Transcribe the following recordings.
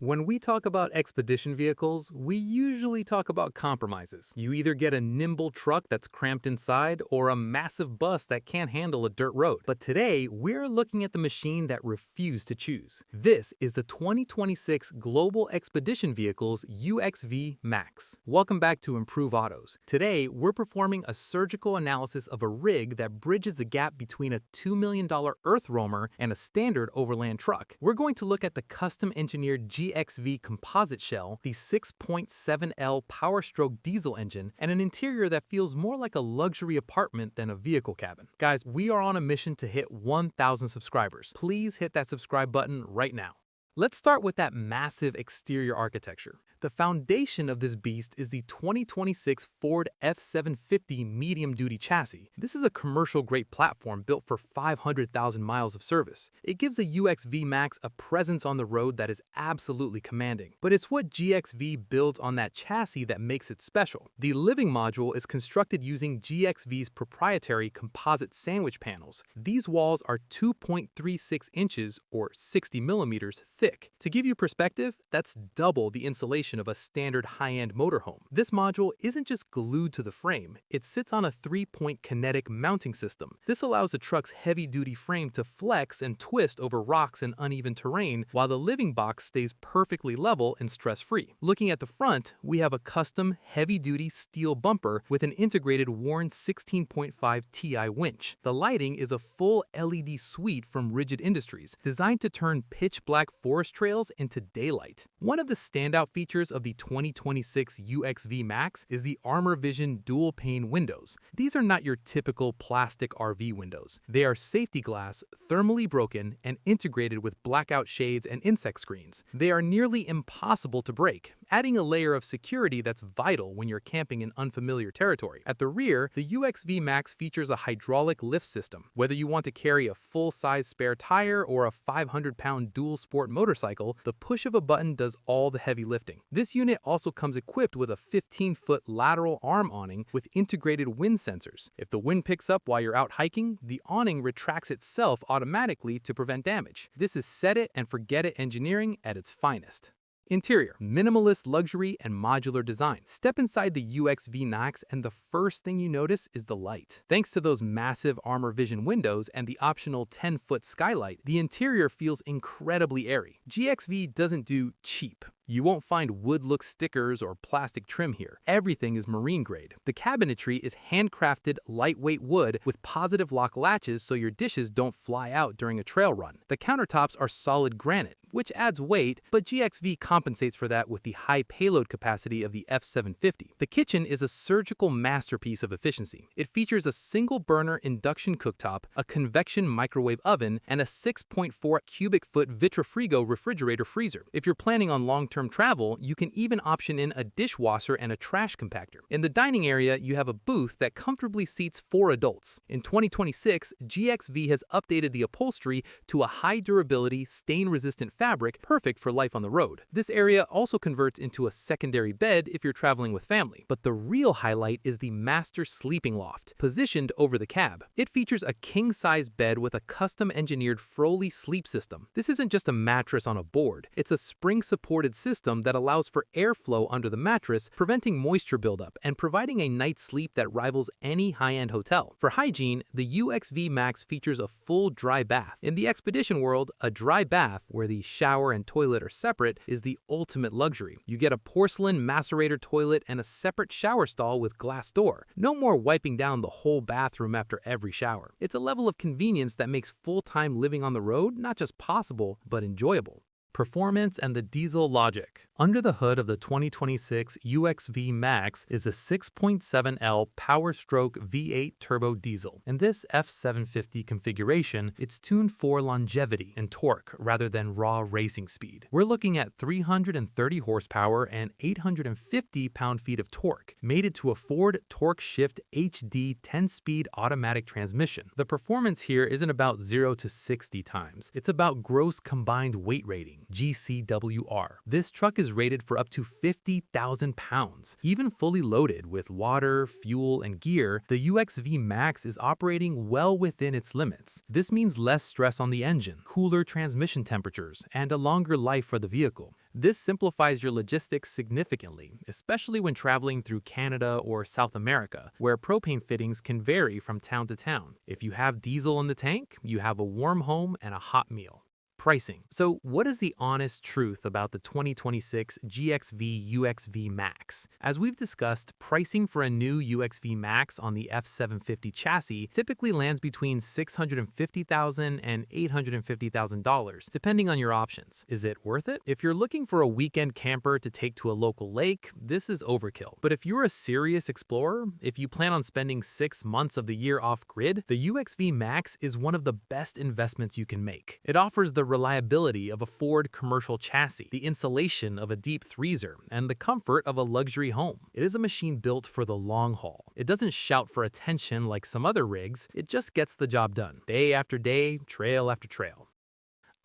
When we talk about expedition vehicles, we usually talk about compromises. You either get a nimble truck that's cramped inside or a massive bus that can't handle a dirt road. But today, we're looking at the machine that refused to choose. This is the 2026 Global Expedition Vehicles UXV-MAX. Welcome back to Improve Autos. Today, we're performing a surgical analysis of a rig that bridges the gap between a $2 million EarthRoamer and a standard overland truck. We're going to look at the custom-engineered UXV composite shell, the 6.7L Power Stroke diesel engine, and an interior that feels more like a luxury apartment than a vehicle cabin. Guys, we are on a mission to hit 1,000 subscribers. Please hit that subscribe button right now. Let's start with that massive exterior architecture. The foundation of this beast is the 2026 Ford F-750 medium-duty chassis. This is a commercial-grade platform built for 500,000 miles of service. It gives a UXV-MAX a presence on the road that is absolutely commanding. But it's what GXV builds on that chassis that makes it special. The living module is constructed using GXV's proprietary composite sandwich panels. These walls are 2.36 inches or 60 millimeters thick. To give you perspective, that's double the insulation of a standard high-end motorhome. This module isn't just glued to the frame, it sits on a 3-point kinetic mounting system. This allows the truck's heavy-duty frame to flex and twist over rocks and uneven terrain, while the living box stays perfectly level and stress-free. Looking at the front, we have a custom heavy-duty steel bumper with an integrated Warn 16.5 Ti winch. The lighting is a full LED suite from Rigid Industries, designed to turn pitch-black forest trails into daylight. One of the standout features of the 2026 UXV-MAX is the Armor Vision dual-pane windows. These are not your typical plastic RV windows. They are safety glass, thermally broken, and integrated with blackout shades and insect screens. They are nearly impossible to break, adding a layer of security that's vital when you're camping in unfamiliar territory. At the rear, the UXV-MAX features a hydraulic lift system. Whether you want to carry a full-size spare tire or a 500-pound dual-sport motorcycle, the push of a button does all the heavy lifting. This unit also comes equipped with a 15-foot lateral arm awning with integrated wind sensors. If the wind picks up while you're out hiking, the awning retracts itself automatically to prevent damage. This is set-it-and-forget-it engineering at its finest. Interior, minimalist luxury and modular design. Step inside the UXV-MAX and the first thing you notice is the light. Thanks to those massive Armor Vision windows and the optional 10-foot skylight, the interior feels incredibly airy. GXV doesn't do cheap. You won't find wood-look stickers or plastic trim here. Everything is marine grade. The cabinetry is handcrafted, lightweight wood with positive lock latches so your dishes don't fly out during a trail run. The countertops are solid granite, which adds weight, but GXV compensates for that with the high payload capacity of the F-750. The kitchen is a surgical masterpiece of efficiency. It features a single-burner induction cooktop, a convection microwave oven, and a 6.4 cubic foot Vitrifrigo refrigerator freezer. If you're planning on long-term travel, you can even option in a dishwasher and a trash compactor. In the dining area, you have a booth that comfortably seats 4 adults. In 2026, GXV has updated the upholstery to a high-durability, stain-resistant fabric perfect for life on the road. This area also converts into a secondary bed if you're traveling with family. But the real highlight is the master sleeping loft, positioned over the cab. It features a king-size bed with a custom-engineered Froley sleep system. This isn't just a mattress on a board. It's a spring-supported system that allows for airflow under the mattress, preventing moisture buildup and providing a night's sleep that rivals any high-end hotel. For hygiene, the UXV-MAX features a full dry bath. In the expedition world, a dry bath, where the shower and toilet are separate, is the ultimate luxury. You get a porcelain macerator toilet and a separate shower stall with glass door. No more wiping down the whole bathroom after every shower. It's a level of convenience that makes full-time living on the road not just possible, but enjoyable. Performance and the diesel logic. Under the hood of the 2026 UXV-MAX is a 6.7L Power Stroke V8 turbo diesel. In this F-750 configuration, it's tuned for longevity and torque rather than raw racing speed. We're looking at 330 horsepower and 850 pound-feet of torque, mated to a Ford Torque Shift HD 10-speed automatic transmission. The performance here isn't about 0 to 60 times. It's about gross combined weight rating. GCWR. This truck is rated for up to 50,000 pounds. Even fully loaded with water, fuel, and gear, the UXV-MAX is operating well within its limits. This means less stress on the engine, cooler transmission temperatures, and a longer life for the vehicle. This simplifies your logistics significantly, especially when traveling through Canada or South America, where propane fittings can vary from town to town. If you have diesel in the tank, you have a warm home and a hot meal. Pricing. So what is the honest truth about the 2026 GXV UXV-MAX? As we've discussed, pricing for a new UXV-MAX on the F-750 chassis typically lands between $650,000 and $850,000, depending on your options. Is it worth it? If you're looking for a weekend camper to take to a local lake, this is overkill. But if you're a serious explorer, if you plan on spending 6 months of the year off-grid, the UXV-MAX is one of the best investments you can make. It offers the reliability of a Ford commercial chassis, the insulation of a deep freezer, and the comfort of a luxury home. It is a machine built for the long haul. It doesn't shout for attention like some other rigs, it just gets the job done, day after day, trail after trail.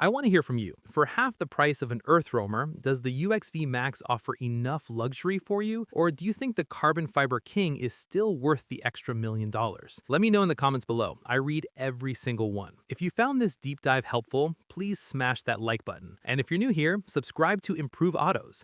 I want to hear from you. For half the price of an EarthRoamer, does the UXV-MAX offer enough luxury for you, or do you think the Carbon Fiber King is still worth the extra $1 million? Let me know in the comments below. I read every single one. If you found this deep dive helpful, please smash that like button. And if you're new here, subscribe to Improve Autos.